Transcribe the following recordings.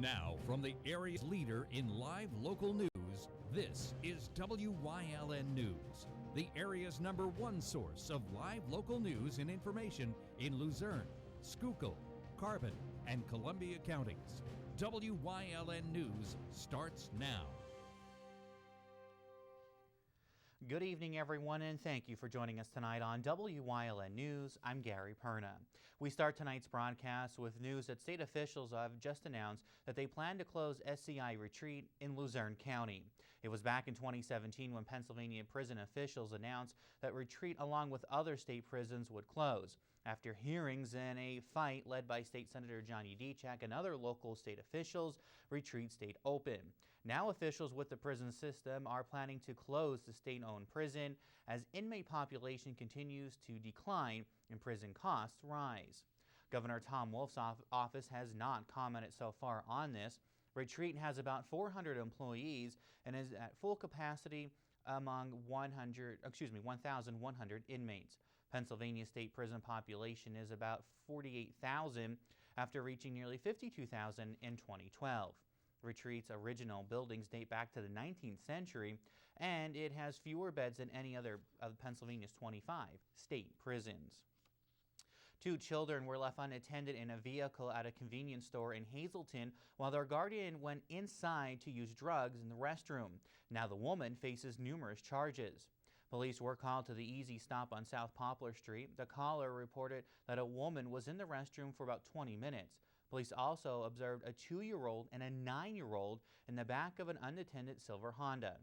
Now, from the area's leader in live local news, this is WYLN News, the area's #1 source of live local news and information in Luzerne, Schuylkill, Carbon, and Columbia counties. WYLN News starts now. Good evening, everyone, and thank you for joining us tonight on WYLN News. I'm Gary Perna. We start tonight's broadcast with news that state officials have just announced that they plan to close SCI Retreat in Luzerne County. It was back in 2017 when Pennsylvania prison officials announced that Retreat, along with other state prisons, would close. After hearings and a fight led by State Senator Johnny Dechak and other local state officials, Retreat stayed open. Now officials with the prison system are planning to close the state-owned prison as inmate population continues to decline and prison costs rise. Governor Tom Wolf's office has not commented so far on this. Retreat has about 400 employees and is at full capacity among 1,100 inmates. Pennsylvania state prison population is about 48,000 after reaching nearly 52,000 in 2012. Retreat's original buildings date back to the 19th century, and it has fewer beds than any other of Pennsylvania's 25 state prisons. 2 children were left unattended in a vehicle at a convenience store in Hazleton while their guardian went inside to use drugs in the restroom. Now the woman faces numerous charges. Police were called to the Easy Stop on South Poplar Street. The caller reported that a woman was in the restroom for about 20 minutes. Police also observed a 2-year-old and a 9-year-old in the back of an unattended silver Honda.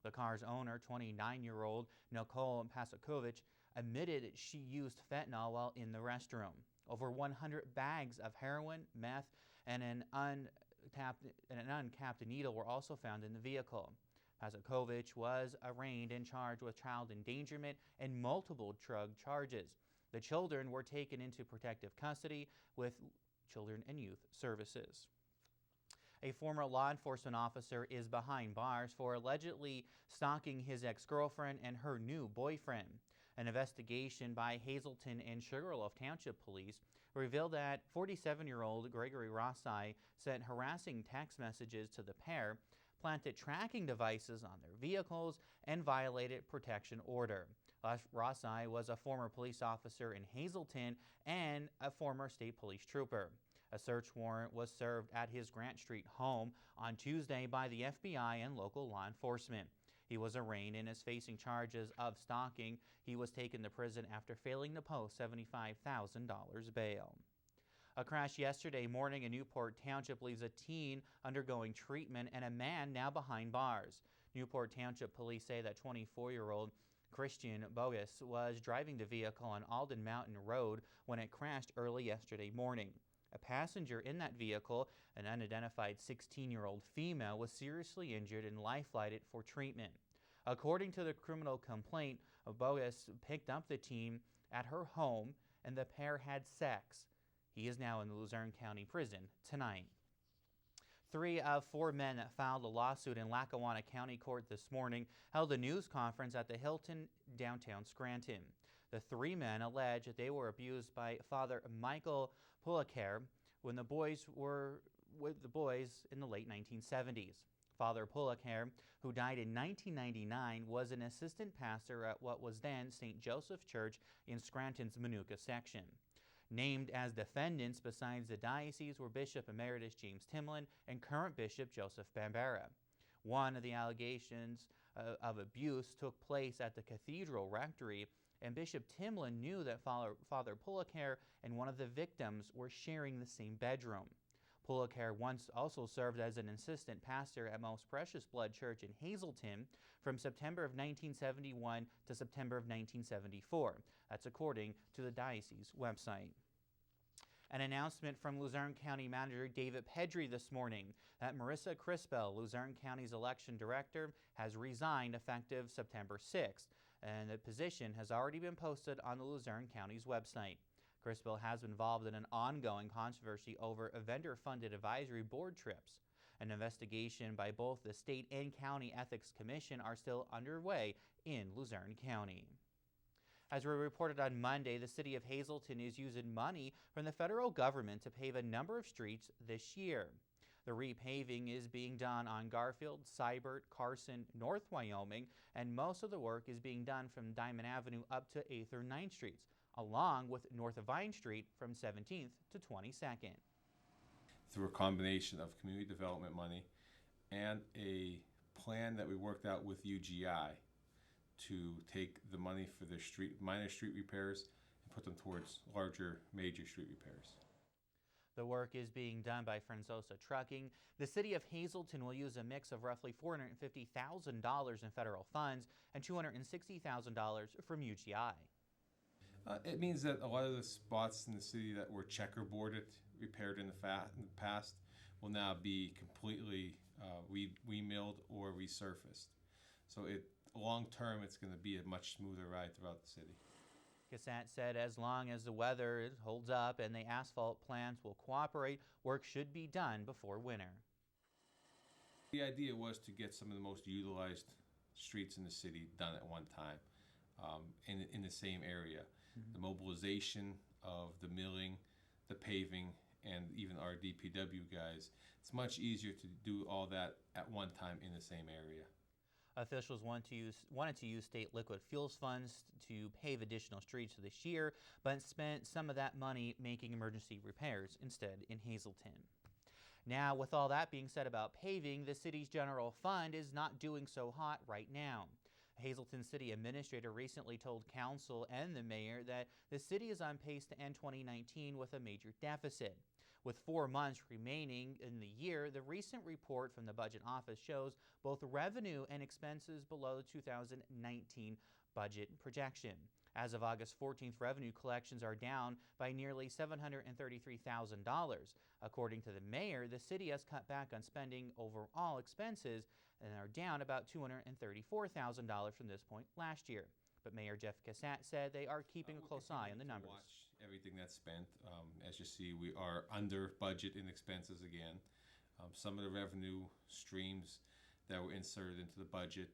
The car's owner, 29-year-old Nicole Pasakovich, admitted she used fentanyl while in the restroom. Over 100 bags of heroin, meth, and an uncapped needle were also found in the vehicle. Pasakovich was arraigned and charged with child endangerment and multiple drug charges. The children were taken into protective custody with Children and Youth Services. A former law enforcement officer is behind bars for allegedly stalking his ex-girlfriend and her new boyfriend. An investigation by Hazleton and Sugarloaf Township Police revealed that 47-year-old Gregory Rossi sent harassing text messages to the pair, planted tracking devices on their vehicles, and violated protection order. Rossi was a former police officer in Hazleton and a former state police trooper. A search warrant was served at his Grant Street home on Tuesday by the FBI and local law enforcement. He was arraigned and is facing charges of stalking. He was taken to prison after failing to post $75,000 bail. A crash yesterday morning in Newport Township leaves a teen undergoing treatment and a man now behind bars. Newport Township police say that 24-year-old Christian Bogus was driving the vehicle on Alden Mountain Road when it crashed early yesterday morning. A passenger in that vehicle, an unidentified 16-year-old female, was seriously injured and life-flighted for treatment. According to the criminal complaint, Bogus picked up the teen at her home and the pair had sex. He is now in the Luzerne County Prison tonight. 3 of 4 men that filed a lawsuit in Lackawanna County Court this morning held a news conference at the Hilton downtown Scranton. The 3 men allege that they were abused by Father Michael Pulakar when the boys were with the boys in the late 1970s. Father Pulakar, who died in 1999, was an assistant pastor at what was then St. Joseph Church in Scranton's Manuka section. Named as defendants besides the diocese were Bishop Emeritus James Timlin and current Bishop Joseph Bambara. One of the allegations of abuse took place at the cathedral rectory, and Bishop Timlin knew that Father Pulakar and one of the victims were sharing the same bedroom. Pulakar once also served as an assistant pastor at Most Precious Blood Church in Hazleton from September of 1971 to September of 1974. That's according to the diocese website. An announcement from Luzerne County Manager David Pedri this morning that Marissa Crispell, Luzerne County's election director, has resigned effective September 6th, and the position has already been posted on the Luzerne County's website. Crispell has been involved in an ongoing controversy over vendor-funded advisory board trips. An investigation by both the state and county ethics commission are still underway in Luzerne County. As we reported on Monday, the city of Hazleton is using money from the federal government to pave a number of streets this year. The repaving is being done on Garfield, Seibert, Carson, North Wyoming, and most of the work is being done from Diamond Avenue up to 8th or 9th Streets, along with north of Vine Street from 17th to 22nd. Through a combination of community development money and a plan that we worked out with UGI to take the money for the minor street repairs and put them towards larger major street repairs. The work is being done by Franzosa Trucking. The city of Hazleton will use a mix of roughly $450,000 in federal funds and $260,000 from UGI. It means that a lot of the spots in the city that were checkerboarded, repaired in the past, will now be completely remilled or resurfaced. So long term, it's going to be a much smoother ride throughout the city. Cassat said as long as the weather holds up and the asphalt plants will cooperate, work should be done before winter. The idea was to get some of the most utilized streets in the city done at one time in the same area. Mm-hmm. The mobilization of the milling, the paving, and even our DPW guys, it's much easier to do all that at one time in the same area. Officials wanted to use state liquid fuels funds to pave additional streets this year, but spent some of that money making emergency repairs instead in Hazleton. Now, with all that being said about paving, the city's general fund is not doing so hot right now. A Hazleton city administrator recently told council and the mayor that the city is on pace to end 2019 with a major deficit. With 4 months remaining in the year, the recent report from the budget office shows both revenue and expenses below the 2019 budget projection. As of August 14th, revenue collections are down by nearly $733,000. According to the mayor, the city has cut back on spending overall expenses and are down about $234,000 from this point last year. But Mayor Jeff Cassat said they are keeping a close eye on the numbers. Watch everything that's spent. As you see, we are under budget in expenses again. Some of the revenue streams that were inserted into the budget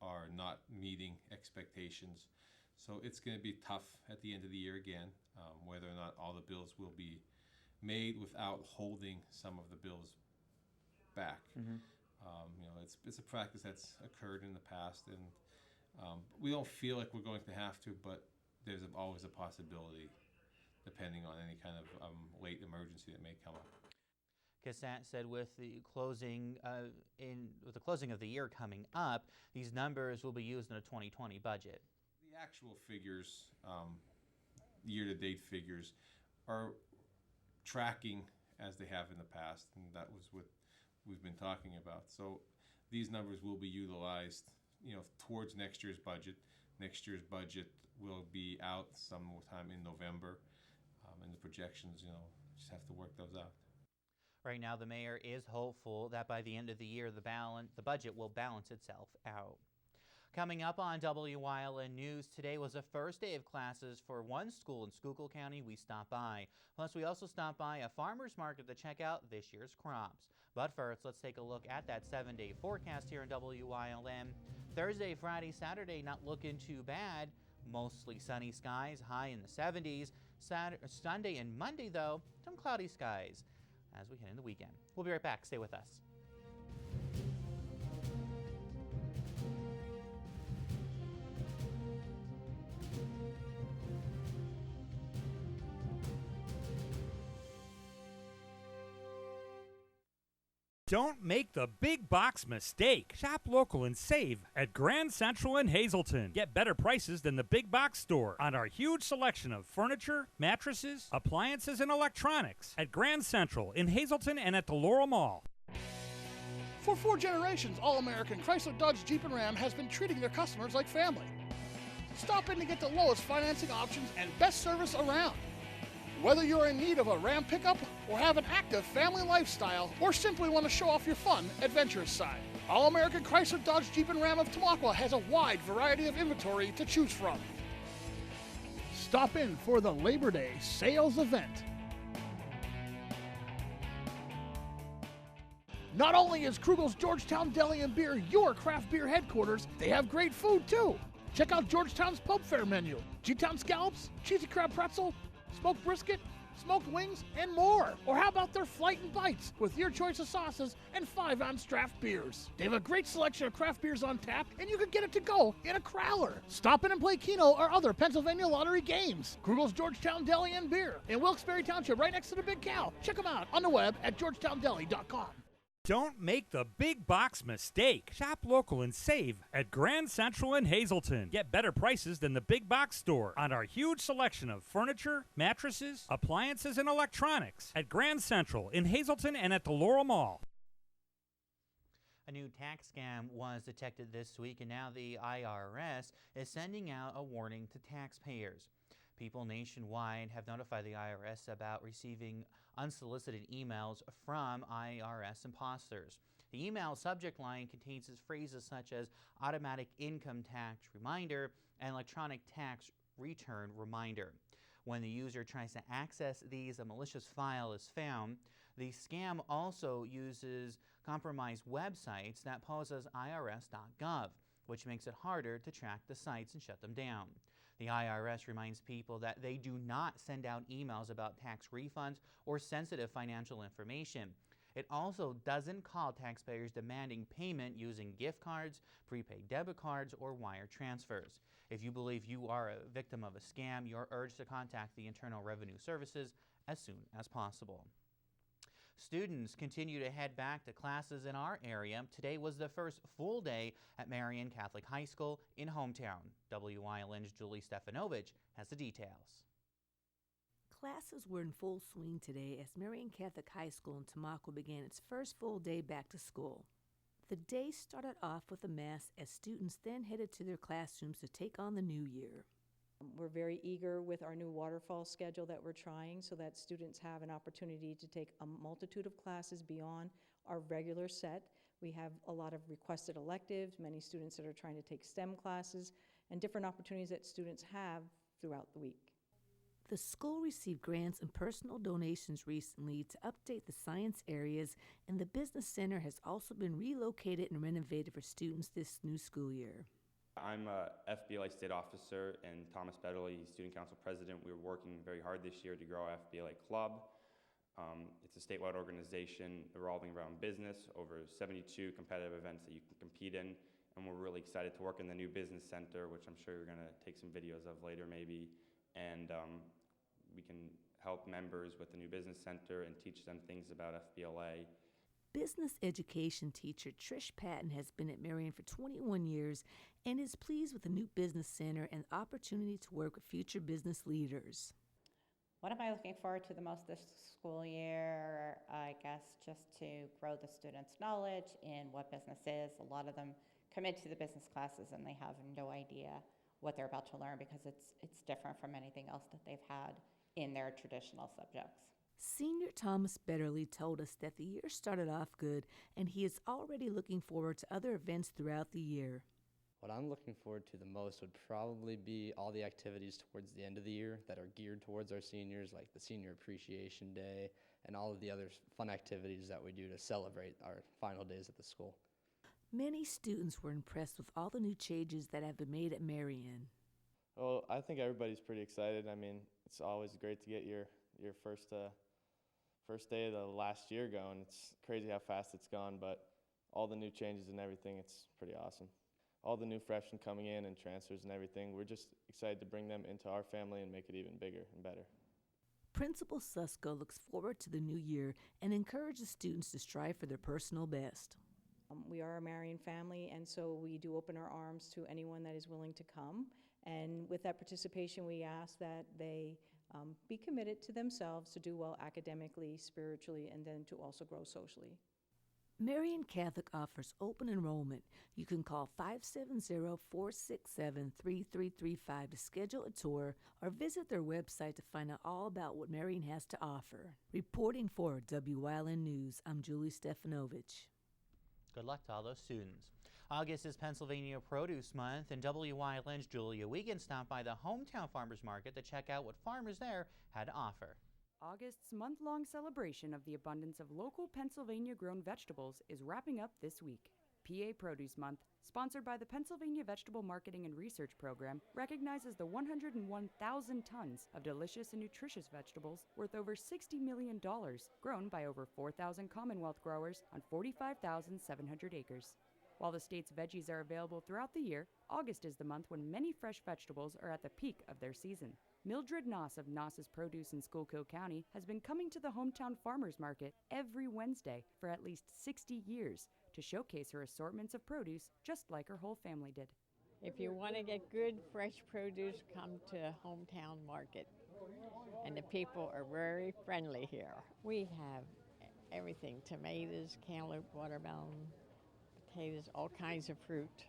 are not meeting expectations. So it's going to be tough at the end of the year again, whether or not all the bills will be made without holding some of the bills back. Mm-hmm. It's a practice that's occurred in the past, and we don't feel like we're going to have to, but there's always a possibility, depending on any kind of late emergency that may come up. Cassat said with the closing of the year coming up, these numbers will be used in a 2020 budget. The actual figures, year-to-date figures, are tracking as they have in the past, and that was what we've been talking about. So these numbers will be utilized, towards next year's budget. Next year's budget will be out sometime in November, and the projections, just have to work those out. Right now, the mayor is hopeful that by the end of the year, the budget will balance itself out. Coming up on WYLN News, today was the first day of classes for one school in Schuylkill County we stopped by. Plus, we also stopped by a farmer's market to check out this year's crops. But first, let's take a look at that 7-day forecast here in WYLN. Thursday, Friday, Saturday, not looking too bad. Mostly sunny skies, high in the 70s. Sunday and Monday, though, some cloudy skies as we head into the weekend. We'll be right back. Stay with us. Don't make the big box mistake. Shop local and save at Grand Central in Hazleton. Get better prices than the big box store on our huge selection of furniture, mattresses, appliances, and electronics at Grand Central in Hazleton and at the Laurel Mall. For 4 generations, All-American Chrysler, Dodge, Jeep, and Ram has been treating their customers like family. Stop in to get the lowest financing options and best service around. Whether you're in need of a Ram pickup or have an active family lifestyle or simply want to show off your fun, adventurous side, All-American Chrysler, Dodge, Jeep, and Ram of Tamaqua has a wide variety of inventory to choose from. Stop in for the Labor Day sales event. Not only is Krugel's Georgetown Deli and Beer your craft beer headquarters, they have great food too. Check out Georgetown's Pub Fare menu. G-Town scallops, cheesy crab pretzel, smoked brisket, smoked wings, and more. Or how about their Flight and Bites with your choice of sauces and 5-ounce draft beers? They have a great selection of craft beers on tap, and you can get it to go in a crowler. Stop in and play Keno or other Pennsylvania lottery games. Krugel's Georgetown Deli and Beer in Wilkes-Barre Township, right next to the Big Cow. Check them out on the web at georgetowndeli.com. Don't make the big box mistake. Shop local and save at Grand Central in Hazleton. Get better prices than the big box store on our huge selection of furniture, mattresses, appliances, and electronics at Grand Central in Hazleton and at the Laurel Mall. A new tax scam was detected this week, and now the IRS is sending out a warning to taxpayers. People nationwide have notified the IRS about receiving unsolicited emails from IRS imposters. The email subject line contains phrases such as automatic income tax reminder and electronic tax return reminder. When the user tries to access these, a malicious file is found. The scam also uses compromised websites that pose as irs.gov, which makes it harder to track the sites and shut them down. The IRS reminds people that they do not send out emails about tax refunds or sensitive financial information. It also doesn't call taxpayers demanding payment using gift cards, prepaid debit cards, or wire transfers. If you believe you are a victim of a scam, you're urged to contact the Internal Revenue Services as soon as possible. Students continue to head back to classes in our area. Today was the first full day at Marian Catholic High School in hometown. WYLN's Julie Stefanovich has the details. Classes were in full swing today as Marian Catholic High School in Tamaqua began its first full day back to school. The day started off with a mass as students then headed to their classrooms to take on the new year. We're very eager with our new waterfall schedule that we're trying so that students have an opportunity to take a multitude of classes beyond our regular set. We have a lot of requested electives, many students that are trying to take STEM classes, and different opportunities that students have throughout the week. The school received grants and personal donations recently to update the science areas, and the business center has also been relocated and renovated for students this new school year. I'm a FBLA state officer and Thomas Betterly, student council president. We're working very hard this year to grow our FBLA club. It's a statewide organization revolving around business, over 72 competitive events that you can compete in, and we're really excited to work in the new business center, which I'm sure you're going to take some videos of later maybe, and we can help members with the new business center and teach them things about FBLA. Business education teacher Trish Patton has been at Marian for 21 years and is pleased with the new business center and the opportunity to work with future business leaders. What am I looking forward to the most this school year? I guess just to grow the students' knowledge in what business is. A lot of them come into the business classes and they have no idea what they're about to learn because it's different from anything else that they've had in their traditional subjects. Senior Thomas Betterly told us that the year started off good and he is already looking forward to other events throughout the year. What I'm looking forward to the most would probably be all the activities towards the end of the year that are geared towards our seniors, like the Senior Appreciation Day and all of the other fun activities that we do to celebrate our final days at the school. Many students were impressed with all the new changes that have been made at Marian. Well, I think everybody's pretty excited. I mean, it's always great to get your first day of the last year going. It's crazy how fast it's gone, but all the new changes and everything, it's pretty awesome. All the new freshmen coming in and transfers and everything, we're just excited to bring them into our family and make it even bigger and better. Principal Susko looks forward to the new year and encourages students to strive for their personal best. We are a Marian family, and so we do open our arms to anyone that is willing to come. And with that participation, we ask that they be committed to themselves to do well academically, spiritually, and then to also grow socially. Marian Catholic offers open enrollment. You can call 570-467-3335 to schedule a tour or visit their website to find out all about what Marian has to offer. Reporting for WYLN News, I'm Julie Stefanovich. Good luck to all those students. August is Pennsylvania Produce Month, and WYLN's Julia Wiegand stopped by the hometown farmers market to check out what farmers there had to offer. August's month-long celebration of the abundance of local Pennsylvania-grown vegetables is wrapping up this week. PA Produce Month, sponsored by the Pennsylvania Vegetable Marketing and Research Program, recognizes the 101,000 tons of delicious and nutritious vegetables worth over $60 million, grown by over 4,000 Commonwealth growers on 45,700 acres. While the state's veggies are available throughout the year, August is the month when many fresh vegetables are at the peak of their season. Mildred Noss of Noss's Produce in Schuylkill County has been coming to the hometown farmers market every Wednesday for at least 60 years to showcase her assortments of produce just like her whole family did. If you want to get good, fresh produce, come to hometown market. And the people are very friendly here. We have everything, tomatoes, cantaloupe, watermelon, potatoes, all kinds of fruit.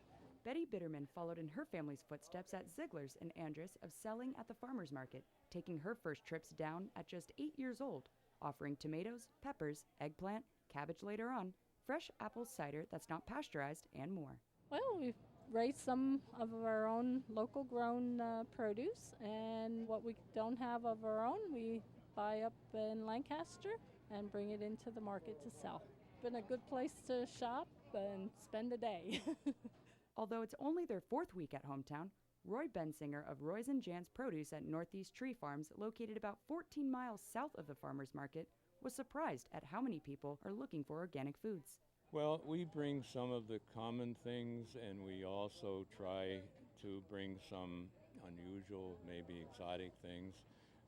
Betty Bitterman followed in her family's footsteps at Ziegler's in Andrus of selling at the farmers market, taking her first trips down at just 8 years old, offering tomatoes, peppers, eggplant, cabbage later on, fresh apple cider that's not pasteurized, and more. Well, we've raised some of our own local grown produce, and what we don't have of our own, we buy up in Lancaster and bring it into the market to sell. Been a good place to shop and spend a day. Although it's only their 4th week at hometown, Roy Bensinger of Roy's and Jan's Produce at Northeast Tree Farms, located about 14 miles south of the farmers market, was surprised at how many people are looking for organic foods. Well, we bring some of the common things, and we also try to bring some unusual, maybe exotic things,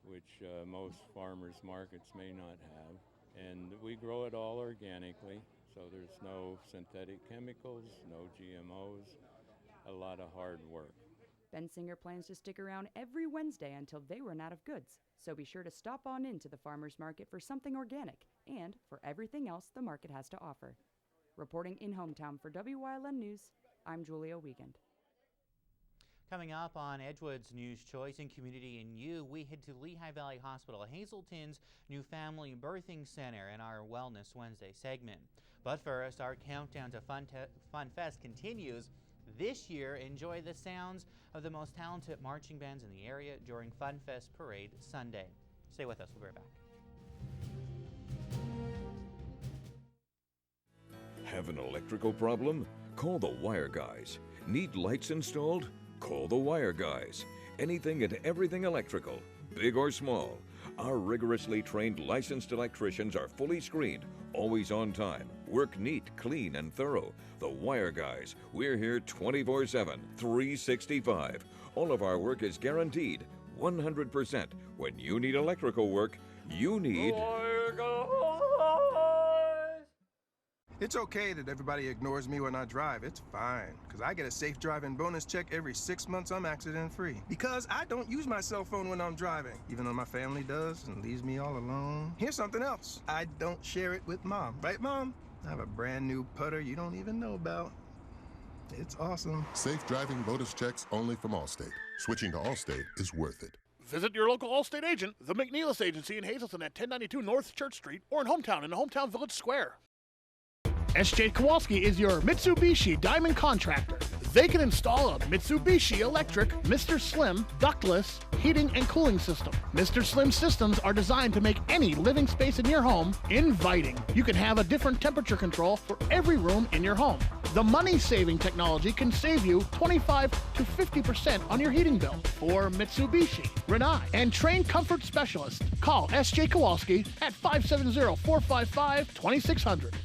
which most farmers markets may not have. And we grow it all organically, so there's no synthetic chemicals, no GMOs, a lot of hard work. Bensinger plans to stick around every Wednesday until they run out of goods, so be sure to stop on into the farmers market for something organic and for everything else the market has to offer. Reporting in hometown for WYLN News, I'm Julia Wiegand. Coming up on Edgewood's News Choice and Community and You, we head to Lehigh Valley Hospital, Hazleton's new family birthing center in our Wellness Wednesday segment. But first, our countdown to Fun Fest continues. This year, enjoy the sounds of the most talented marching bands in the area during Fun Fest Parade Sunday. Stay with us, we'll be right back. Have an electrical problem? Call the Wire Guys. Need lights installed? Call the Wire Guys. Anything and everything electrical, big or small. Our rigorously trained licensed electricians are fully screened, always on time, work neat, clean, and thorough. The Wire Guys. We're here 24/7, 365. All of our work is guaranteed, 100%. When you need electrical work, you need Wire Guys. It's okay that everybody ignores me when I drive. It's fine, because I get a safe driving bonus check every 6 months I'm accident-free. Because I don't use my cell phone when I'm driving, even though my family does and leaves me all alone. Here's something else. I don't share it with Mom. Right, Mom? I have a brand new putter you don't even know about. It's awesome. Safe driving bonus checks only from Allstate. Switching to Allstate is worth it. Visit your local Allstate agent, the McNeilis Agency in Hazleton at 1092 North Church Street, or in Hometown in the Hometown Village Square. S.J. Kowalski is your Mitsubishi Diamond contractor. They can install a Mitsubishi electric Mr. Slim ductless heating and cooling system. Mr. Slim systems are designed to make any living space in your home inviting. You can have a different temperature control for every room in your home. The money-saving technology can save you 25 to 50% on your heating bill. For Mitsubishi, Renai, and trained comfort specialists, call S.J. Kowalski at 570-455-2600.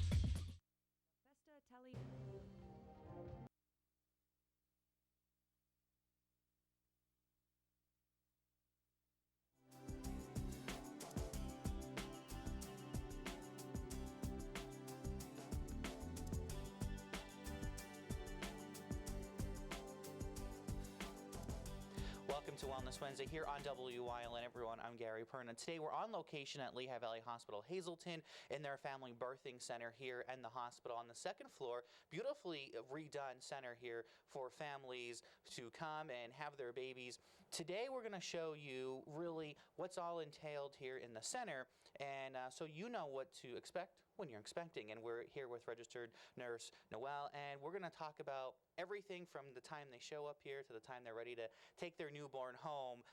Welcome to Wellness Wednesday here on WYLN, everyone. I'm Gary Perna. Today we're on location at Lehigh Valley Hospital, Hazleton, in their family birthing center here in the hospital on the second floor. Beautifully redone center here for families to come and have their babies. Today we're going to show you really what's all entailed here in the center, and so you know what to expect when you're expecting. And we're here with registered nurse Noelle, and we're going to talk about everything from the time they show up here to the time they're ready to take their newborn home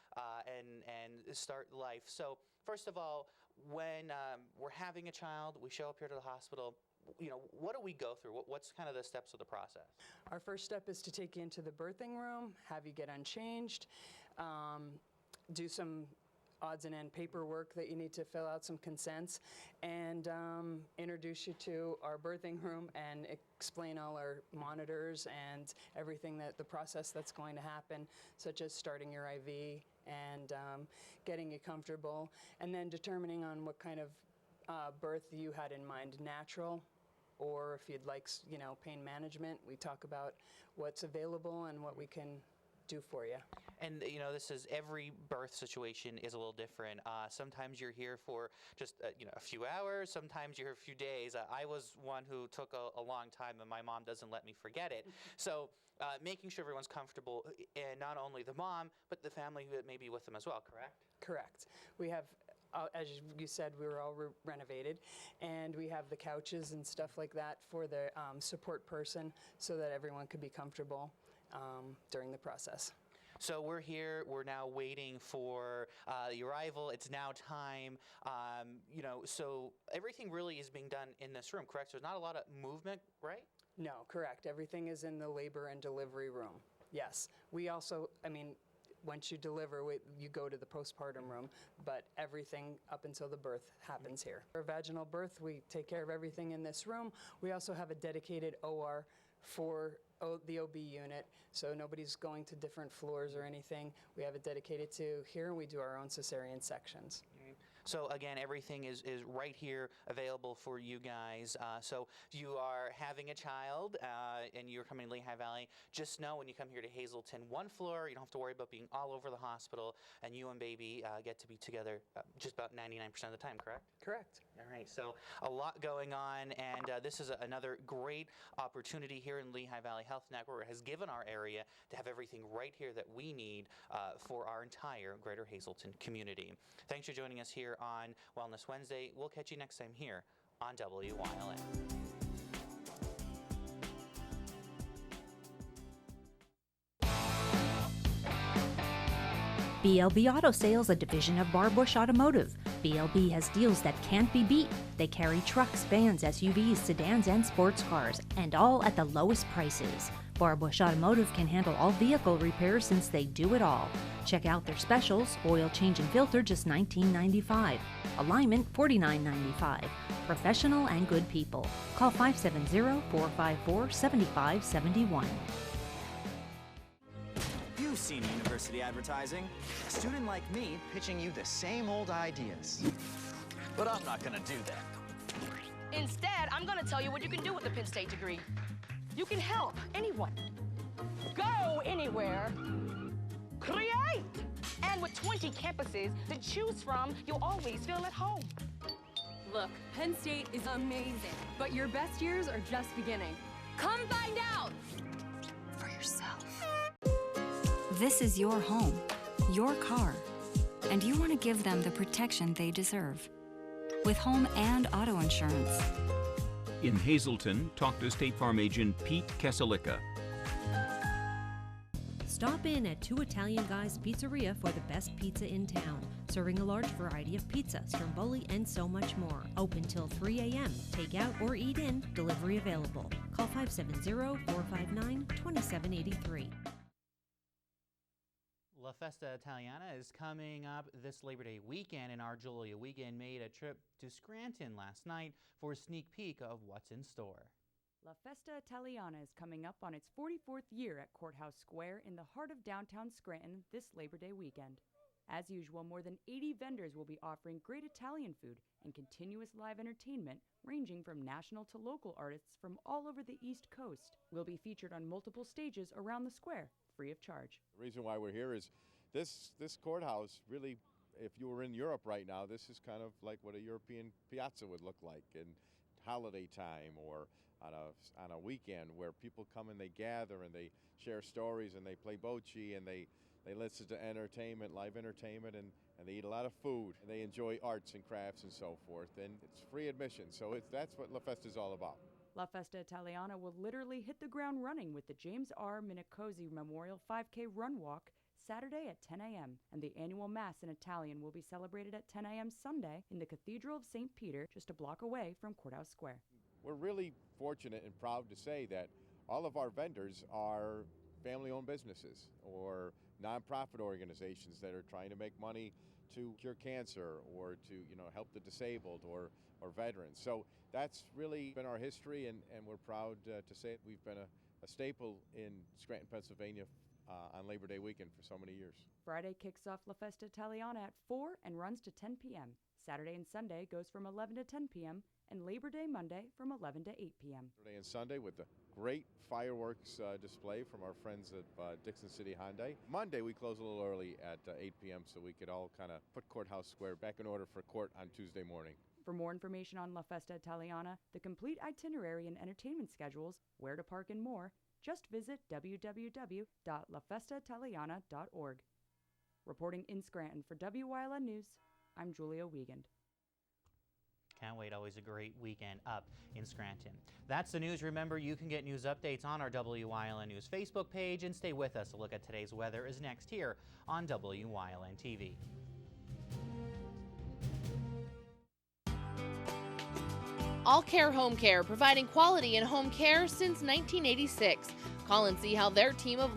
and start life. So first of all, when we're having a child, we show up here to the hospital. what do we go through? What's kind of the steps of the process? Our first step is to take you into the birthing room, have you get unchanged, do some odds and end paperwork that you need to fill out, some consents, and introduce you to our birthing room and explain all our monitors and everything the process that's going to happen, such as starting your IV and getting you comfortable, and then determining on what kind of birth you had in mind, natural, or if you'd like, pain management. We talk about what's available and what we can do for you. And this is, every birth situation is a little different. Sometimes you're here for just a few hours. Sometimes you're here a few days. I was one who took a long time, and my mom doesn't let me forget it. So making sure everyone's comfortable, and not only the mom, but the family who may be with them as well. Correct? Correct. We have, as you said, we were all renovated, and we have the couches and stuff like that for the support person, so that everyone could be comfortable during the process. So we're here, we're now waiting for the arrival. It's now time, so everything really is being done in this room, correct? So there's not a lot of movement, right? No, correct. Everything is in the labor and delivery room. Yes. We also, once you deliver, you go to the postpartum room, but everything up until the birth happens here. For vaginal birth, we take care of everything in this room. We also have a dedicated OR for the OB unit, so nobody's going to different floors or anything. We have it dedicated to here, and we do our own cesarean sections. So again, everything is right here available for you guys. So if you are having a child and you're coming to Lehigh Valley, just know when you come here to Hazleton, one floor, you don't have to worry about being all over the hospital, and you and baby get to be together just about 99% of the time, correct? Correct. All right, so a lot going on, and this is another great opportunity here in Lehigh Valley Health Network. Has given our area to have everything right here that we need for our entire Greater Hazleton community. Thanks for joining us here on Wellness Wednesday. We'll catch you next time here on WYLN. BLB Auto Sales, a division of Barbush Automotive. BLB has deals that can't be beat. They carry trucks, vans, SUVs, sedans, and sports cars, and all at the lowest prices. Barbush Automotive can handle all vehicle repairs since they do it all. Check out their specials: oil change and filter, just $19.95. Alignment, $49.95. Professional and good people. Call 570-454-7571. You've seen university advertising. A student like me pitching you the same old ideas. But I'm not gonna do that. Instead, I'm gonna tell you what you can do with a Penn State degree. You can help anyone. Go anywhere. Create! And with 20 campuses to choose from, you'll always feel at home. Look, Penn State is amazing, but your best years are just beginning. Come find out for yourself. This is your home, your car, and you want to give them the protection they deserve. With home and auto insurance. In Hazleton, talk to State Farm agent Pete Keselica. Stop in at Two Italian Guys Pizzeria for the best pizza in town, serving a large variety of pizza, stromboli, and so much more. Open till 3 a.m. Take out or eat in, delivery available. Call 570-459-2783. La Festa Italiana is coming up this Labor Day weekend, and our Julia Wiegand made a trip to Scranton last night for a sneak peek of what's in store. La Festa Italiana is coming up on its 44th year at Courthouse Square in the heart of downtown Scranton this Labor Day weekend. As usual, more than 80 vendors will be offering great Italian food and continuous live entertainment ranging from national to local artists from all over the East Coast. Will be featured on multiple stages around the square, free of charge. The reason why we're here is this courthouse really, if you were in Europe right now, this is kind of like what a European piazza would look like in holiday time or on a weekend, where people come and they gather and they share stories and they play bocce and they listen to entertainment, live entertainment, and they eat a lot of food. And they enjoy arts and crafts and so forth, and it's free admission. So that's what La Festa is all about. La Festa Italiana will literally hit the ground running with the James R. Minicozzi Memorial 5K Run Walk Saturday at 10 a.m. and the annual Mass in Italian will be celebrated at 10 a.m. Sunday in the Cathedral of St. Peter, just a block away from Courthouse Square. we're really fortunate and proud to say that all of our vendors are family-owned businesses or nonprofit organizations that are trying to make money to cure cancer or to help the disabled or veterans. So that's really been our history, and we're proud to say it. We've been a staple in Scranton, Pennsylvania on Labor Day weekend for so many years. Friday kicks off La Festa Italiana at 4 and runs to 10 p.m. Saturday and Sunday goes from 11 to 10 p.m. and Labor Day Monday from 11 to 8 p.m. Saturday and Sunday with the great fireworks display from our friends at Dixon City Hyundai. Monday we close a little early at 8 p.m. so we could all kind of put Courthouse Square back in order for court on Tuesday morning. For more information on La Festa Italiana, the complete itinerary and entertainment schedules, where to park and more, just visit www.lafestaitaliana.org. Reporting in Scranton for WYLN News, I'm Julia Wiegand. Can't wait, always a great weekend up in Scranton. That's the news. Remember, you can get news updates on our WYLN News Facebook page, and stay with us. A look at today's weather is next here on WYLN TV. All Care Home Care, providing quality in home care since 1986. Call and see how their team of